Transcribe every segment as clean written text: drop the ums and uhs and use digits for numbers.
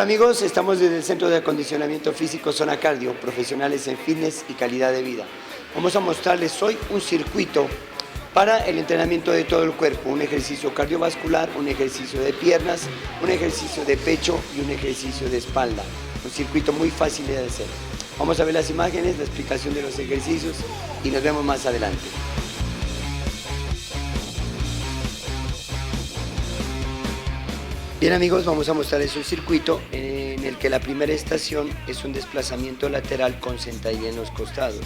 Hola amigos, estamos desde el Centro de Acondicionamiento Físico Zona Cardio, profesionales en fitness y calidad de vida. Vamos a mostrarles hoy un circuito para el entrenamiento de todo el cuerpo, un ejercicio cardiovascular, un ejercicio de piernas, un ejercicio de pecho y un ejercicio de espalda. Un circuito muy fácil de hacer. Vamos a ver las imágenes, la explicación de los ejercicios y nos vemos más adelante. Bien amigos, vamos a mostrarles un circuito en el que la primera estación es un desplazamiento lateral con sentadilla en los costados.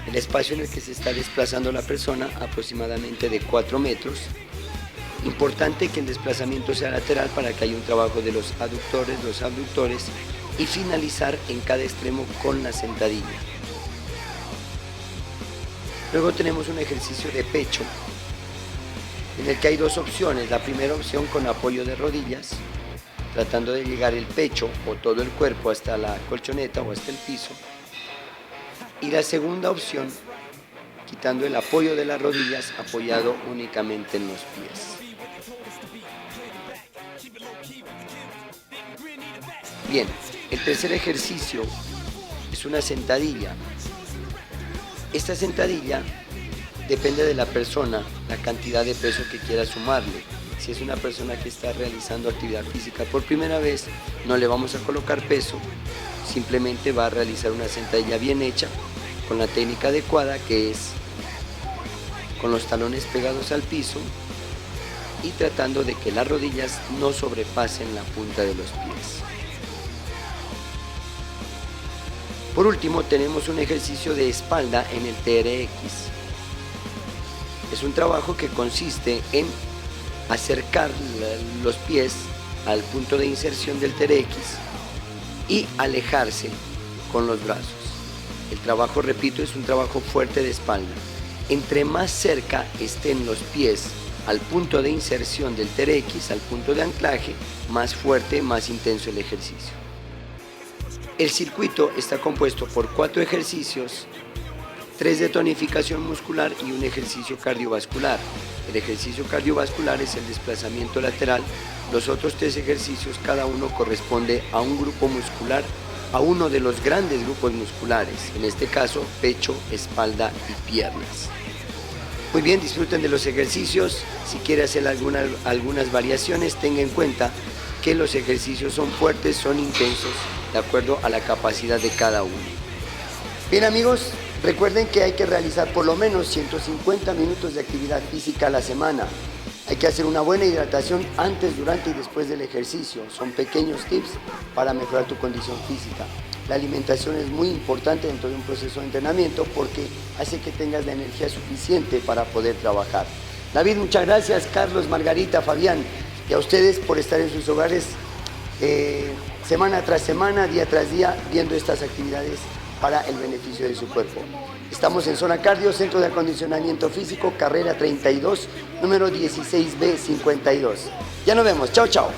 El espacio en el que se está desplazando la persona aproximadamente de 4 metros. Importante que el desplazamiento sea lateral para que haya un trabajo de los aductores, los abductores y finalizar en cada extremo con la sentadilla. Luego tenemos un ejercicio de pecho, en el que hay dos opciones. La primera opción con apoyo de rodillas, tratando de llegar el pecho o todo el cuerpo hasta la colchoneta o hasta el piso. Y la segunda opción, quitando el apoyo de las rodillas, apoyado únicamente en los pies. Bien, el tercer ejercicio es una sentadilla. Esta sentadilla depende de la persona, la cantidad de peso que quiera sumarle. Si es una persona que está realizando actividad física por primera vez, no le vamos a colocar peso, simplemente va a realizar una sentadilla bien hecha, con la técnica adecuada, que es con los talones pegados al piso y tratando de que las rodillas no sobrepasen la punta de los pies. Por último, tenemos un ejercicio de espalda en el TRX. Es un trabajo que consiste en acercar los pies al punto de inserción del TRX y alejarse con los brazos. El trabajo, repito, es un trabajo fuerte de espalda. Entre más cerca estén los pies al punto de inserción del TRX, al punto de anclaje, más fuerte, más intenso el ejercicio. El circuito está compuesto por 4 ejercicios, 3 de tonificación muscular y un ejercicio cardiovascular. El ejercicio cardiovascular es el desplazamiento lateral. Los otros 3 ejercicios, cada uno corresponde a un grupo muscular, a uno de los grandes grupos musculares, en este caso pecho, espalda y piernas. Muy bien, disfruten de los ejercicios. Si quiere hacer algunas variaciones, tenga en cuenta que los ejercicios son fuertes, son intensos, de acuerdo a la capacidad de cada uno. Bien amigos, recuerden que hay que realizar por lo menos 150 minutos de actividad física a la semana. Hay que hacer una buena hidratación antes, durante y después del ejercicio. Son pequeños tips para mejorar tu condición física. La alimentación es muy importante dentro de un proceso de entrenamiento porque hace que tengas la energía suficiente para poder trabajar. David, muchas gracias. Carlos, Margarita, Fabián, y a ustedes por estar en sus hogares semana tras semana, día tras día, viendo estas actividades para el beneficio de su cuerpo. Estamos en Zona Cardio, Centro de Acondicionamiento Físico, carrera 32, número 16B52. Ya nos vemos. Chao, chao.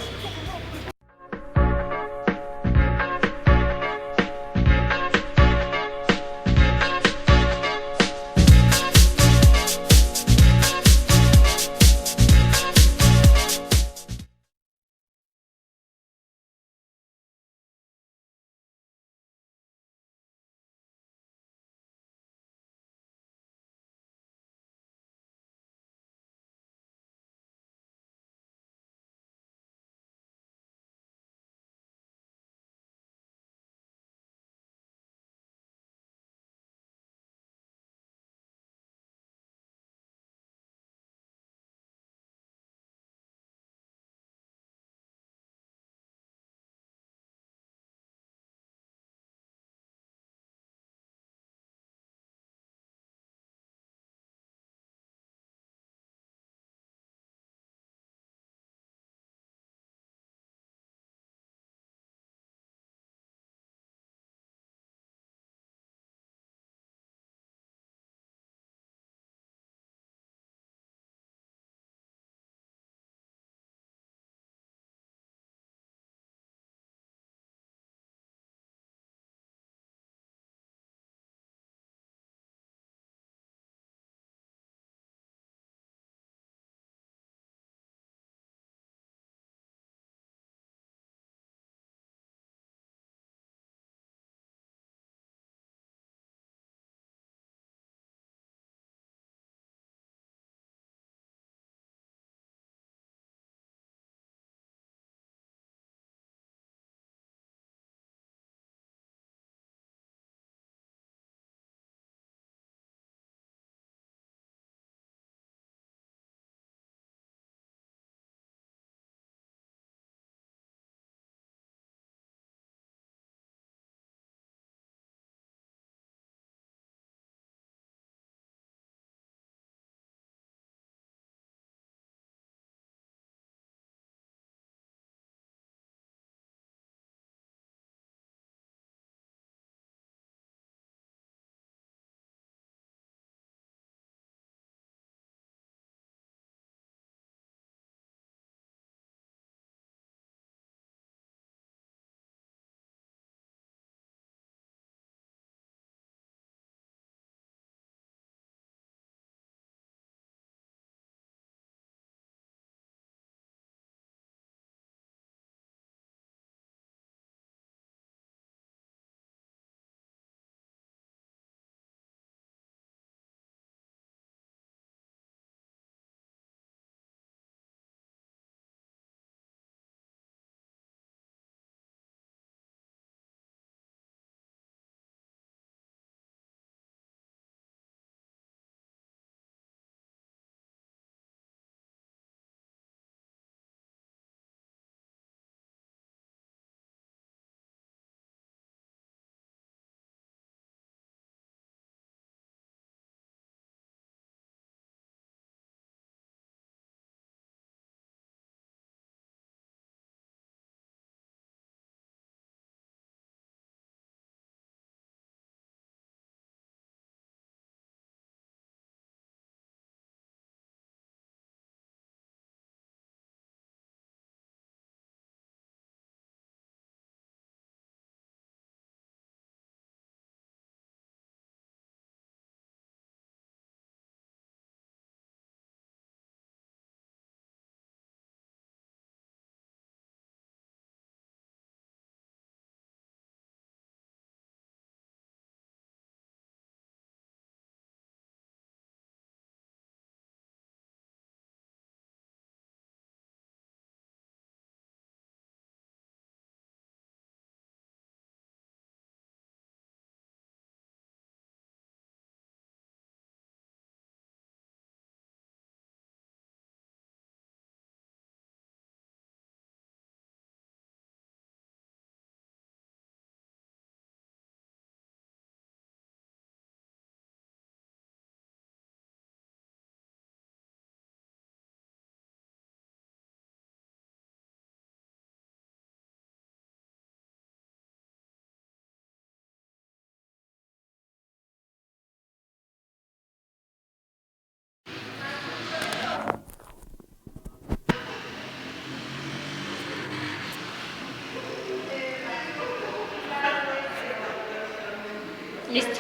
Listo.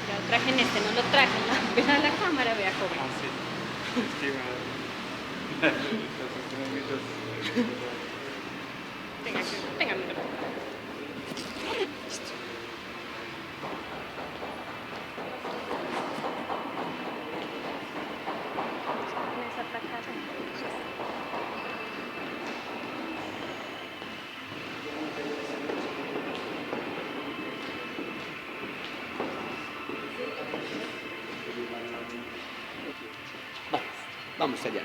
Lo traje en este, no lo traje. Ven a la cámara, vea cómo. Ah, sí. Es que Tenga mi micrófono. Esa tacada. Vamos allá.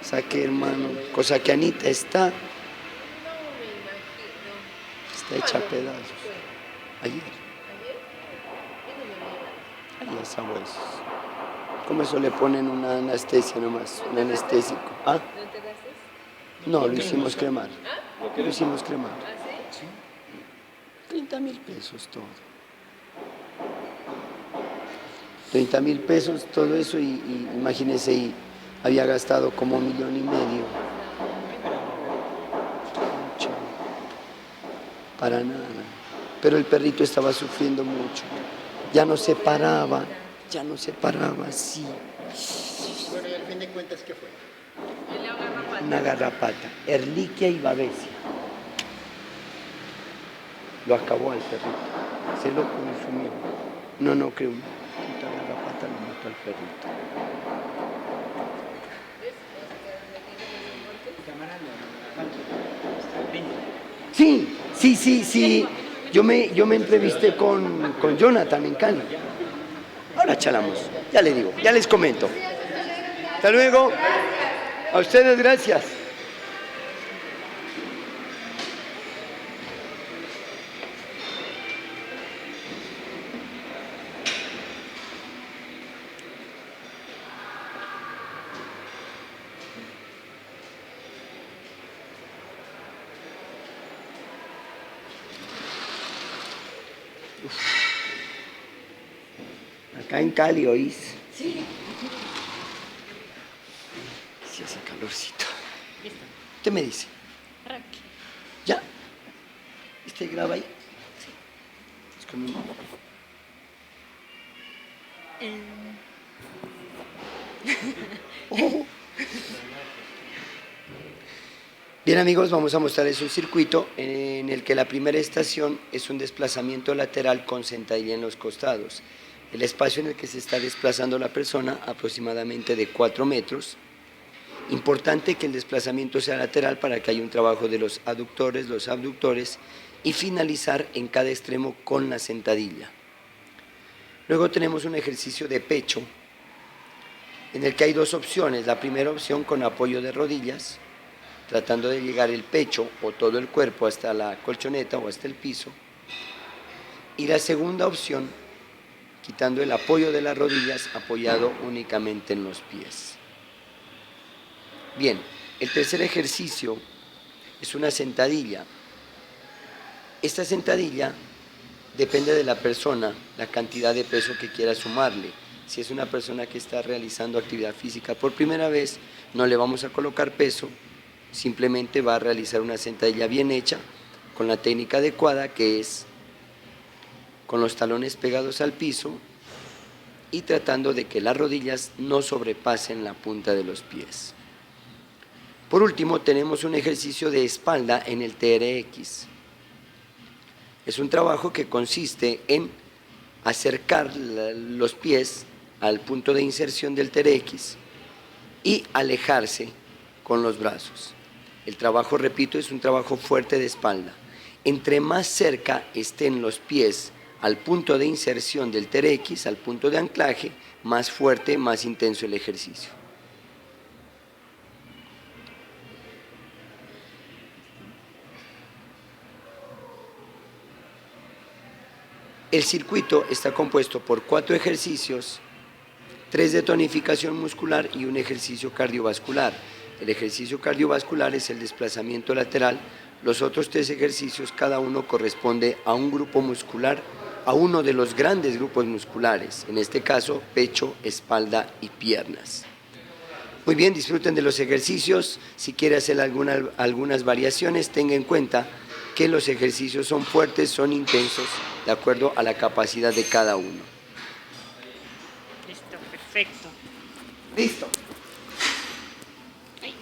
Saque, hermano. Cosa que Anita está hecha a pedazos. Ayer. Ayer esa huesos. ¿Cómo eso le ponen una anestesia nomás? Un anestésico. ¿Ah? No, lo hicimos cremar. Lo hicimos cremar. 30.000 pesos todo. 30.000 pesos, todo eso, y imagínese, y había gastado como 1,5 millones. Mucho. Para nada. Pero el perrito estaba sufriendo mucho. Ya no se paraba, sí. Bueno, y al fin de cuentas, ¿qué fue? Una garrapata, Ehrlichia y Babesia. Lo acabó al perrito, se lo consumió. No creo, una puta garrapata lo mató al perrito. Sí. Yo me entrevisté con Jonathan en Cali. Ahora charlamos, ya le digo, ya les comento. Hasta luego. A ustedes, gracias. Acá en Cali, ¿oís? Sí. Sí, hace calorcito. Listo. Usted me dice, Arranque. ¿ya? ¿Usted graba ahí? Sí. Es con mi mamá. Oh. Bien, amigos, vamos a mostrarles un circuito en el que la primera estación es un desplazamiento lateral con sentadilla en los costados. El espacio en el que se está desplazando la persona, aproximadamente de 4 metros. Importante que el desplazamiento sea lateral para que haya un trabajo de los aductores, los abductores, y finalizar en cada extremo con la sentadilla. Luego tenemos un ejercicio de pecho, en el que hay 2 opciones. La primera opción con apoyo de rodillas, tratando de llegar el pecho o todo el cuerpo hasta la colchoneta o hasta el piso. Y la segunda opción, quitando el apoyo de las rodillas, apoyado únicamente en los pies. Bien, el tercer ejercicio es una sentadilla. Esta sentadilla depende de la persona, la cantidad de peso que quiera sumarle. Si es una persona que está realizando actividad física por primera vez, no le vamos a colocar peso, simplemente va a realizar una sentadilla bien hecha, con la técnica adecuada, que es con los talones pegados al piso y tratando de que las rodillas no sobrepasen la punta de los pies. Por último, tenemos un ejercicio de espalda en el TRX. Es un trabajo que consiste en acercar los pies al punto de inserción del TRX y alejarse con los brazos. El trabajo, repito, es un trabajo fuerte de espalda. Entre más cerca estén los pies al punto de inserción del TRX, al punto de anclaje, más fuerte, más intenso el ejercicio. El circuito está compuesto por 4 ejercicios, 3 de tonificación muscular y un ejercicio cardiovascular. El ejercicio cardiovascular es el desplazamiento lateral. Los otros 3 ejercicios, cada uno corresponde a un grupo muscular, a uno de los grandes grupos musculares, en este caso pecho, espalda y piernas. Muy bien, disfruten de los ejercicios. Si quiere hacer algunas variaciones, tenga en cuenta que los ejercicios son fuertes, son intensos, de acuerdo a la capacidad de cada uno. Listo, perfecto. Listo. Ay.